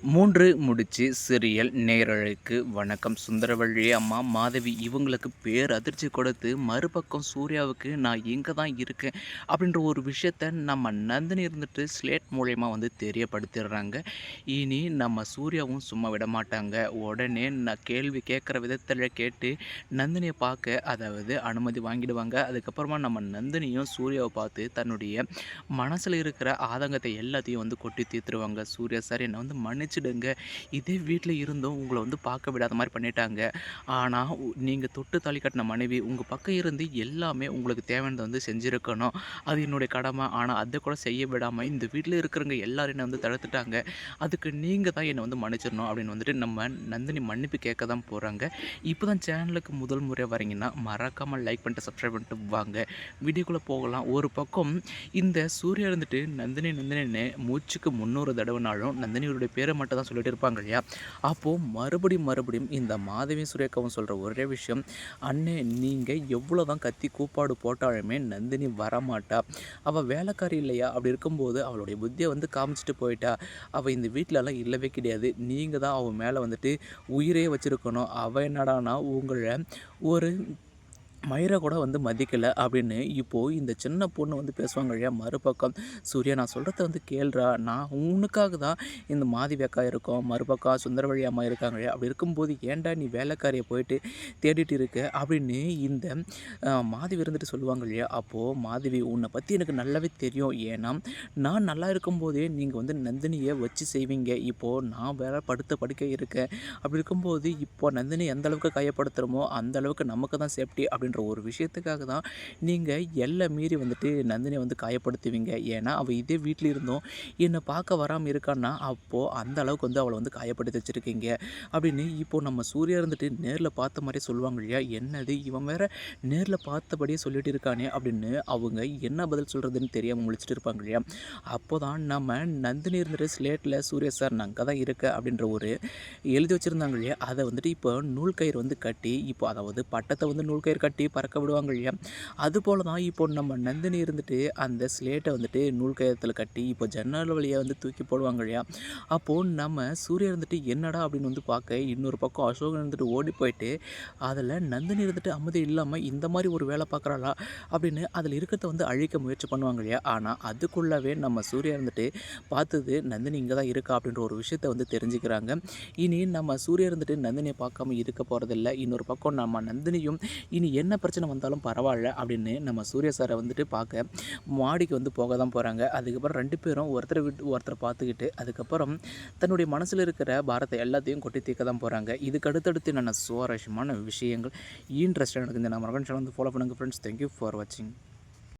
3 முடிச்சு சீரியல் நேயர்களுக்கு வணக்கம். சுந்தரவள்ளி அம்மா, மாதவி இவங்களுக்கு பேரதிர்ச்சி கொடுத்து, மறுபக்கம் சூர்யாவுக்கு நான் இங்க தான் இருக்கேன் அப்படின்ற ஒரு விஷயத்த நம்ம நந்தினி இருந்துட்டு ஸ்லேட் மூலியமா தெரியப்படுத்திடுறாங்க. இனி நம்ம சூர்யாவும் சும்மா விடமாட்டாங்க. உடனே நான் கேள்வி கேட்குற விதத்தில் கேட்டு நந்தினியை பார்க்க அனுமதி வாங்கிடுவாங்க. அதுக்கப்புறமா நம்ம நந்தினியும் சூர்யாவை பார்த்து தன்னுடைய மனசில் இருக்கிற ஆதங்கத்தை எல்லாத்தையும் கொட்டி தீர்த்துருவாங்க. சூர்யா சார் என்னை மன்னிச்சிடுங்க. இதே வீட்டில் இருந்தும் உங்களை பார்க்க விடாத மாதிரி பண்ணிட்டாங்க. ஆனால் நீங்கள் தொட்டு தாலி கட்டின மனைவி உங்கள் பக்கம் இருந்து எல்லாமே உங்களுக்கு தேவையானதை செஞ்சுருக்கணும். அது என்னுடைய கடமை. ஆனால் அதை கூட செய்ய விடாமல் இந்த வீட்டில் இருக்கிறவங்க எல்லாரும் என்னை தடுத்துட்டாங்க. அதுக்கு நீங்கள் தான் என்னை மன்னிச்சிடணும் அப்படின்னு நம்ம நந்தினி மன்னிப்பு கேட்க தான் போகிறாங்க. இப்போ தான் சேனலுக்கு முதல் முறையாக வரீங்கன்னா மறக்காமல் லைக் பண்ணிட்டு சப்ஸ்கிரைப் பண்ணிட்டு வாங்க. வீடியோக்குள்ளே போகலாம். ஒரு பக்கம் இந்த சூர்யா நந்தினி நந்தினின்னு மூச்சுக்கு 300 தடவைனாலும் நந்தினியோடைய பேரை மட்டும் தான் சொல்லிட்டு இருப்பாங்க இல்லையா. அப்போது மறுபடியும் இந்த மாதவி சுரேகாவும் சொல்கிற ஒரே விஷயம், அண்ணே நீங்கள் எவ்வளோ தான் கத்தி கூப்பாடு போட்டாலுமே நந்தினி வரமாட்டா. அவள் வேலைக்காரி இல்லையா? அப்படி இருக்கும்போது அவளுடைய புத்தியை காமிச்சிட்டு போயிட்டா. அவள் இந்த வீட்டிலலாம் இல்லவே கிடையாது. நீங்கள் தான் அவள் மேலே உயிரே வச்சுருக்கணும். அவள் என்னடானா உங்களை ஒரு மயிரை கூட மதிக்கலை அப்படின்னு இப்போது இந்த சின்ன பொண்ணு பேசுவாங்க இல்லையா. மறுபக்கம் சூர்யா நான் சொல்கிறத கேள்றா, நான் உனக்காக தான் இந்த மாதவி அக்கா இருக்கோம், மறுபக்கம் சுந்தரவழி அம்மா இருக்காங்க இல்லையா. அப்படி இருக்கும்போது ஏன்டா நீ வேலைக்காரியை போயிட்டு தேடிட்டு இருக்க அப்படின்னு இந்த மாதவி சொல்லுவாங்க இல்லையா. அப்போது மாதவி உன்னை பற்றி எனக்கு நல்லாவே தெரியும். ஏன்னா நான் நல்லா இருக்கும்போதே நீங்கள் நந்தினியை வச்சு செய்வீங்க. இப்போது நான் வேற படுக்க இருக்கேன். அப்படி இருக்கும்போது இப்போ நந்தினி எந்த அளவுக்கு கையப்படுத்துகிறோமோ அந்த அளவுக்கு நமக்கு தான் சேஃப்டி அப்படின்ற ஒரு விஷயத்துக்காக தான் நீங்கள் எல்லை மீறி நந்தினியை காயப்படுத்துவீங்க. ஏன்னா அவள் இதே வீட்டில் இருந்தும் என்னை பார்க்க வராமல் இருக்கான்னா அப்போது அந்த அளவுக்கு அவளை காயப்படுத்தி வச்சுருக்கீங்க அப்படின்னு இப்போது நம்ம சூர்யா நேரில் பார்த்த மாதிரியே சொல்லுவாங்க இல்லையா. என்னது இவன் வேற நேரில் பார்த்தபடியே சொல்லிட்டு இருக்கானே அப்படின்னு அவங்க என்ன பதில் சொல்கிறதுன்னு தெரியாமல் முழிச்சிட்டு இருப்பாங்க இல்லையா. அப்போ தான் நம்ம நந்தினி ஸ்லேட்டில் சூர்யா சார் நான் அங்கே தான் இருக்கேன் அப்படின்ற ஒரு எழுதி வச்சுருந்தாங்க இல்லையா. அதை இப்போ நூல் கயிறு கட்டி இப்போ பட்டத்தை நூல் கயிறு கட்டி பறக்க விடுவாங்க இல்லையா. அதுபோல் தான் இப்போ நம்ம நந்தினி அந்த ஸ்லேட்டை நூல் கயிறத்தில் கட்டி இப்போ ஜன்னல் வழியாக தூக்கி போடுவாங்க இல்லையா. அப்போது நம்ம சூர்யா என்னடா அப்படின்னு பார்க்க இன்னொரு பக்கம் அசோகன் ஓடி போயிட்டு அதில் நந்தினி அமைதி இல்லாமல் இந்த மாதிரி ஒரு வேலை பார்க்குறாளா அப்படின்னு அதில் இருக்கிறத அழிக்க முயற்சி பண்ணுவாங்க இல்லையா. ஆனால் அதுக்குள்ளவே நம்ம சூர்யா பார்த்தது நந்தினி இங்கே தான் இருக்கா அப்படின்ற ஒரு விஷயத்தை தெரிஞ்சுக்கிறாங்க. இனி நம்ம சூர்யா நந்தினியை பார்க்காம இருக்க போகிறதில்ல. இன்னொரு பக்கம் நம்ம நந்தினியும் இனி என்ன பிரச்சனை வந்தாலும் பரவாயில்ல அப்படின்னு நம்ம சூர்யா சாரை பார்க்க மாடிக்கு போக தான் போகிறாங்க. அதுக்கப்புறம் 2 பேரும் ஒருத்தரை விட்டு ஒருத்தரை பார்த்துக்கிட்டு அதுக்கப்புறம் தன்னுடைய மனசில் இருக்கிற பாரத்தை எல்லாத்தையும் கொட்டி தீர்க்க தான் போகிறாங்க. இதுக்கு அடுத்தடுத்து சுவாரஸ்யமான விஷயங்கள் இன்ட்ரெஸ்டாக எனக்கு இந்த நம்ம சேனல் ஃபாலோ பண்ணுங்கள் ஃப்ரெண்ட்ஸ். தேங்க்யூ ஃபார் வாட்சிங்.